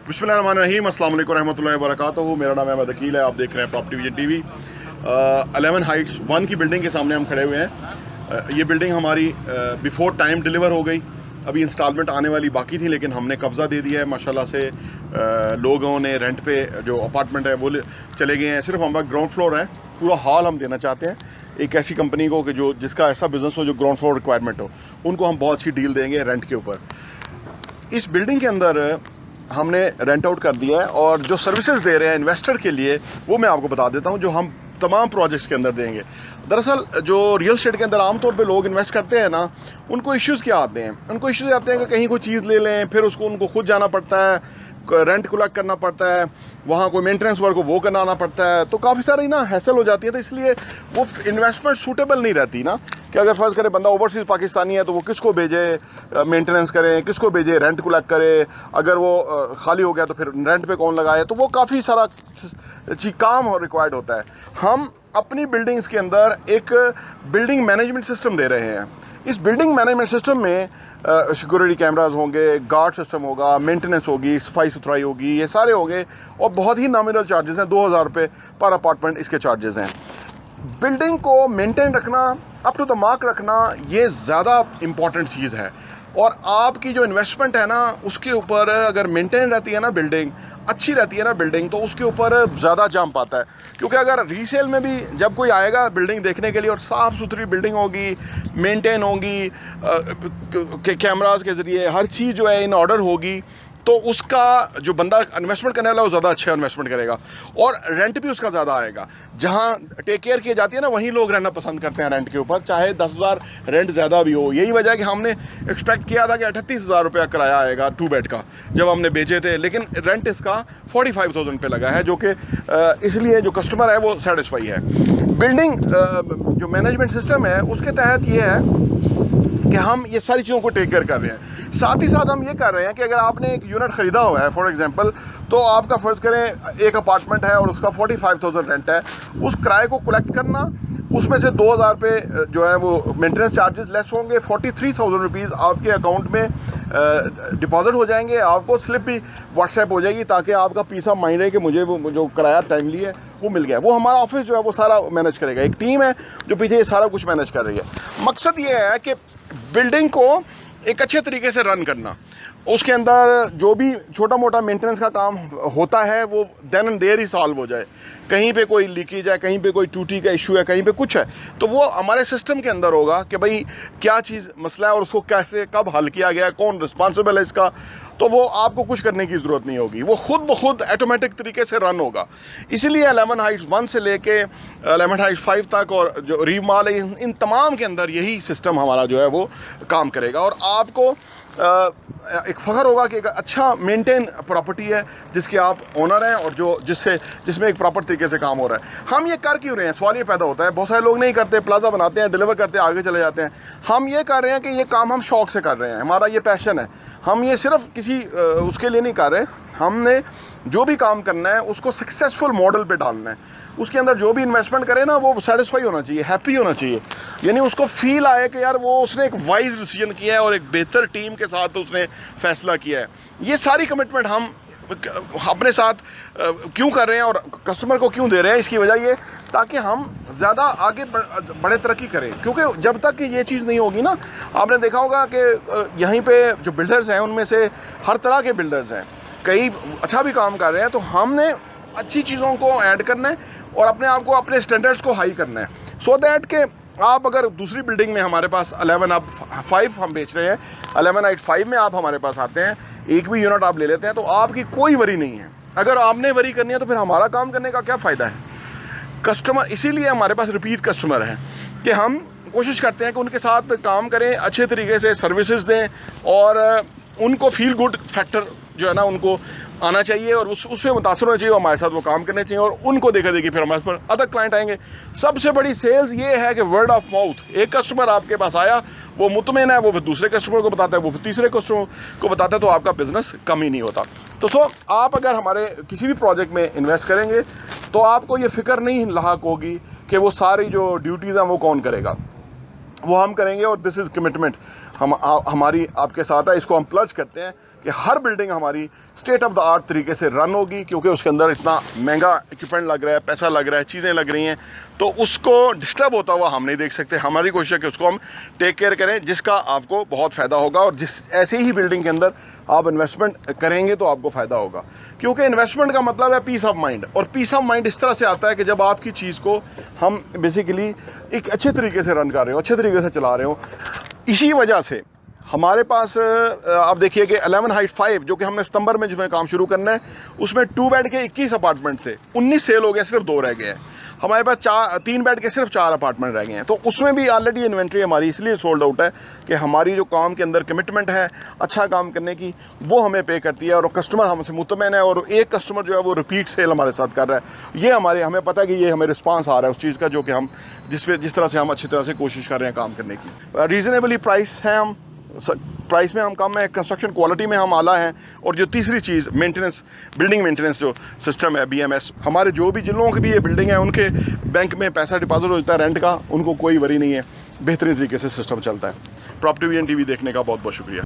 बिस्मिल्लाहिर्रहमानिर्रहीम, अस्सलाम वालेकुम रहमतुल्लाहि व बरकातुहू। मेरा नाम अहमद अकील है। आप देख रहे हैं प्रॉपर्टी विजन टीवी। 11 हाइट्स 1 की बिल्डिंग के सामने हम खड़े हुए हैं। ये बिल्डिंग हमारी बिफोर टाइम डिलीवर हो गई। अभी इंस्टॉलमेंट आने वाली बाकी थी, लेकिन हमने कब्ज़ा दे दिया है माशाल्लाह से। लोगों ने रेंट पे जो अपार्टमेंट है वो चले गए हैं। सिर्फ हमारा ग्राउंड फ्लोर है, पूरा हॉल हम देना चाहते हैं एक ऐसी कंपनी को कि जिसका ऐसा बिजनेस हो जो ग्राउंड फ्लोर रिक्वायरमेंट हो। उनको हम बहुत अच्छी डील देंगे रेंट के ऊपर। इस बिल्डिंग के अंदर हमने रेंट आउट कर दिया है, और जो सर्विसेज दे रहे हैं इन्वेस्टर के लिए वो मैं आपको बता देता हूं, जो हम तमाम प्रोजेक्ट्स के अंदर देंगे। दरअसल जो रियल एस्टेट के अंदर आमतौर पे लोग इन्वेस्ट करते हैं ना, उनको इश्यूज़ क्या आते हैं? उनको इश्यूज़ आते हैं कि कहीं कोई चीज़ ले लें, फिर उनको खुद जाना पड़ता है, रेंट कलेक्ट करना पड़ता है, वहाँ कोई मेंटेनेंस वर्क को वो कराना पड़ता है, तो काफ़ी सारी ना हैसल हो जाती है। तो इसलिए वो इन्वेस्टमेंट सूटेबल नहीं रहती ना, कि अगर फर्ज करें बंदा ओवरसीज़ पाकिस्तानी है तो वो किसको भेजे मेंटेनेंस करें, किसको भेजे रेंट कलेक्ट करे, अगर वो खाली हो गया तो फिर रेंट पे कौन लगाए, तो वो काफ़ी सारा काम रिक्वायर्ड होता है। हम अपनी बिल्डिंग्स के अंदर एक बिल्डिंग मैनेजमेंट सिस्टम दे रहे हैं। इस बिल्डिंग मैनेजमेंट सिस्टम में सिक्योरिटी कैमराज होंगे, गार्ड सिस्टम होगा, मेंटेनेंस होगी, सफाई सुथराई होगी, ये सारे होंगे, और बहुत ही नॉमिनल चार्जेस हैं। 2000 रुपये पर अपार्टमेंट इसके चार्जेस हैं। बिल्डिंग को मेंटेन रखना, अप टू द मार्क रखना, ये ज़्यादा इम्पॉर्टेंट चीज़ है। और आपकी जो इन्वेस्टमेंट है ना, उसके ऊपर अगर मेंटेन रहती है ना, बिल्डिंग अच्छी रहती है ना बिल्डिंग, तो उसके ऊपर ज़्यादा जंप पाता है। क्योंकि अगर रीसेल में भी जब कोई आएगा बिल्डिंग देखने के लिए और साफ़ सुथरी बिल्डिंग होगी, मेंटेन होगी, कैमरास के ज़रिए हर चीज़ जो है इन ऑर्डर होगी, तो उसका जो बंदा इन्वेस्टमेंट करने वाला है वो ज़्यादा अच्छा इन्वेस्टमेंट करेगा, और रेंट भी उसका ज़्यादा आएगा। जहाँ टेक केयर की जाती है ना, वहीं लोग रहना पसंद करते हैं रेंट के ऊपर, चाहे 10,000 रेंट ज़्यादा भी हो। यही वजह है कि हमने एक्सपेक्ट किया था कि 38,000 रुपया किराया आएगा 2 बेड का जब हमने बेचे थे, लेकिन रेंट इसका 45,000 पे लगा है, जो कि इसलिए जो कस्टमर है वो सेटिस्फाई है। बिल्डिंग जो मैनेजमेंट सिस्टम है उसके तहत ये है कि हम ये सारी चीज़ों को टेक केयर कर रहे हैं। साथ ही साथ हम ये कर रहे हैं कि अगर आपने एक यूनिट ख़रीदा हुआ है फॉर एग्जांपल, तो आपका फ़र्ज़ करें एक अपार्टमेंट है और उसका 45,000 रेंट है, उस किराए को कलेक्ट करना, उसमें से 2,000 रुपये जो है वो मेंटेनेंस चार्जेस लेस होंगे, 43,000 रुपीज़ आपके अकाउंट में डिपॉजिट हो जाएंगे। आपको स्लिप भी व्हाट्सएप हो जाएगी, ताकि आपका पीस ऑफ माइंड है कि मुझे वो जो किराया टाइमली है वो मिल गया। वो हमारा ऑफिस जो है वो सारा मैनेज करेगा, एक टीम है जो पीछे ये सारा कुछ मैनेज कर रही है। मकसद ये है कि बिल्डिंग को एक अच्छे तरीके से रन करना, उसके अंदर जो भी छोटा मोटा मेंटेनेंस का काम होता है वो देन एंड देयर ही सॉल्व हो जाए। कहीं पे कोई लीकेज है, कहीं पे कोई टूटी का इशू है, कहीं पे कुछ है, तो वो हमारे सिस्टम के अंदर होगा कि भाई क्या चीज़ मसला है और उसको कैसे कब हल किया गया है, कौन रिस्पॉन्सिबल है इसका। तो वो आपको कुछ करने की ज़रूरत नहीं होगी, वो खुद ब खुद ऑटोमेटिक तरीके से रन होगा। इसीलिए 11 हाइट्स 1 से लेके 11 हाइट्स 5 तक और जो रीव मॉल है, इन तमाम के अंदर यही सिस्टम हमारा जो है वो काम करेगा। और आपको एक फ़ख्र होगा कि एक अच्छा मेंटेन प्रॉपर्टी है जिसके आप ओनर हैं, और जिसमें एक प्रॉपर तरीके से काम हो रहा है। हम ये कर क्यों रहे हैं? सवाल ये पैदा होता है। बहुत सारे लोग नहीं करते, प्लाजा बनाते हैं, डिलीवर करते हैं, आगे चले जाते हैं। हम ये कर रहे हैं कि ये काम हम शौक़ से कर रहे हैं, हमारा ये पैशन है। हम ये सिर्फ किसी उसके लिए नहीं कर रहे। हमने जो भी काम करना है उसको सक्सेसफुल मॉडल पे डालना है। उसके अंदर जो भी इन्वेस्टमेंट करे ना, वो सेटिस्फाई होना चाहिए, हैप्पी होना चाहिए, यानी उसको फील आए कि यार वो उसने एक वाइज डिसीजन किया है और एक बेहतर टीम के साथ उसने फैसला किया है। ये सारी कमिटमेंट हम अपने साथ क्यों कर रहे हैं और कस्टमर को क्यों दे रहे हैं? इसकी वजह ये ताकि हम ज़्यादा आगे बड़े तरक्की करें। क्योंकि जब तक कि ये चीज़ नहीं होगी ना, आपने देखा होगा कि यहीं पे जो बिल्डर्स हैं उनमें से हर तरह के बिल्डर्स हैं, कई अच्छा भी काम कर रहे हैं। तो हमने अच्छी चीज़ों को ऐड करना है और अपने आप को, अपने स्टैंडर्ड्स को हाई करना है, सो दैट कि आप अगर दूसरी बिल्डिंग में हमारे पास 11 अब 5 हम बेच रहे हैं, 11 हाइट 5 में आप हमारे पास आते हैं, एक भी यूनिट आप ले लेते हैं, तो आपकी कोई वरी नहीं है। अगर आपने वरी करनी है तो फिर हमारा काम करने का क्या फ़ायदा है? कस्टमर, इसीलिए हमारे पास रिपीट कस्टमर हैं कि हम कोशिश करते हैं कि उनके साथ काम करें, अच्छे तरीके से सर्विसेज दें, और उनको फील गुड फैक्टर जो है ना उनको आना चाहिए, और उससे मुतासर होना चाहिए, हमारे साथ वो काम करने चाहिए, और उनको देखा देखी फिर हमारे पास अदर क्लाइंट आएंगे। सबसे बड़ी सेल्स ये है कि वर्ड ऑफ माउथ। एक कस्टमर आपके पास आया, वो मुतमिन है, वो फिर दूसरे कस्टमर को बताता है, वो फिर तीसरे कस्टमर को बताता है, तो आपका बिजनेस कम ही नहीं होता। तो आप अगर हमारे किसी भी प्रोजेक्ट में इन्वेस्ट करेंगे तो आपको ये फिक्र नहीं लाहक होगी कि वो सारी जो ड्यूटीज़ हैं वो कौन करेगा, वो हम करेंगे। और दिस इज़ कमिटमेंट। हमारी आपके साथ है। इसको हम प्लज करते हैं कि हर बिल्डिंग हमारी स्टेट ऑफ द आर्ट तरीके से रन होगी, क्योंकि उसके अंदर इतना महंगा इक्विपमेंट लग रहा है, पैसा लग रहा है, चीज़ें लग रही हैं, तो उसको डिस्टर्ब होता हुआ हम नहीं देख सकते। हमारी कोशिश है कि उसको हम टेक केयर करें, जिसका आपको बहुत फ़ायदा होगा। और जिस ऐसे ही बिल्डिंग के अंदर आप इन्वेस्टमेंट करेंगे तो आपको फ़ायदा होगा, क्योंकि इन्वेस्टमेंट का मतलब है पीस ऑफ माइंड। और पीस ऑफ माइंड इस तरह से आता है कि जब आपकी चीज़ को हम बेसिकली एक अच्छे तरीके से रन कर रहे हो, अच्छे तरीके से चला रहे हो। इसी वजह से हमारे पास आप देखिए कि 11 हाइट 5 जो कि हमने सितंबर में जिसमें काम शुरू करना है, उसमें 2 बेड के 21 अपार्टमेंट थे, 19 सेल हो गए, सिर्फ 2 रह गए हैं। हमारे पास 3 बेड के सिर्फ 4 अपार्टमेंट रह गए हैं। तो उसमें भी ऑलरेडी इन्वेंट्री हमारी इसलिए सोल्ड आउट है कि हमारी जो काम के अंदर कमिटमेंट है अच्छा काम करने की, वो हमें पे करती है और कस्टमर हमसे मुतमईन है। और एक कस्टमर जो है वो रिपीट सेल हमारे साथ कर रहा है। ये हमें पता है कि ये हमें रिस्पांस आ रहा है उस चीज़ का, जो कि हम जिस तरह से हम अच्छी तरह से कोशिश कर रहे हैं काम करने की। रीज़नेबली प्राइस है, हम प्राइस में हम कम है, कंस्ट्रक्शन क्वालिटी में हम आला हैं। और जो तीसरी चीज़ मेंटेनेंस, बिल्डिंग मेंटेनेंस जो सिस्टम है BMS, हमारे जो भी जिन लोगों की भी ये बिल्डिंग है उनके बैंक में पैसा डिपॉजिट हो जाता है रेंट का, उनको कोई वरी नहीं है, बेहतरीन तरीके से सिस्टम चलता है। प्रॉपर्टी विजन TV देखने का बहुत बहुत शुक्रिया।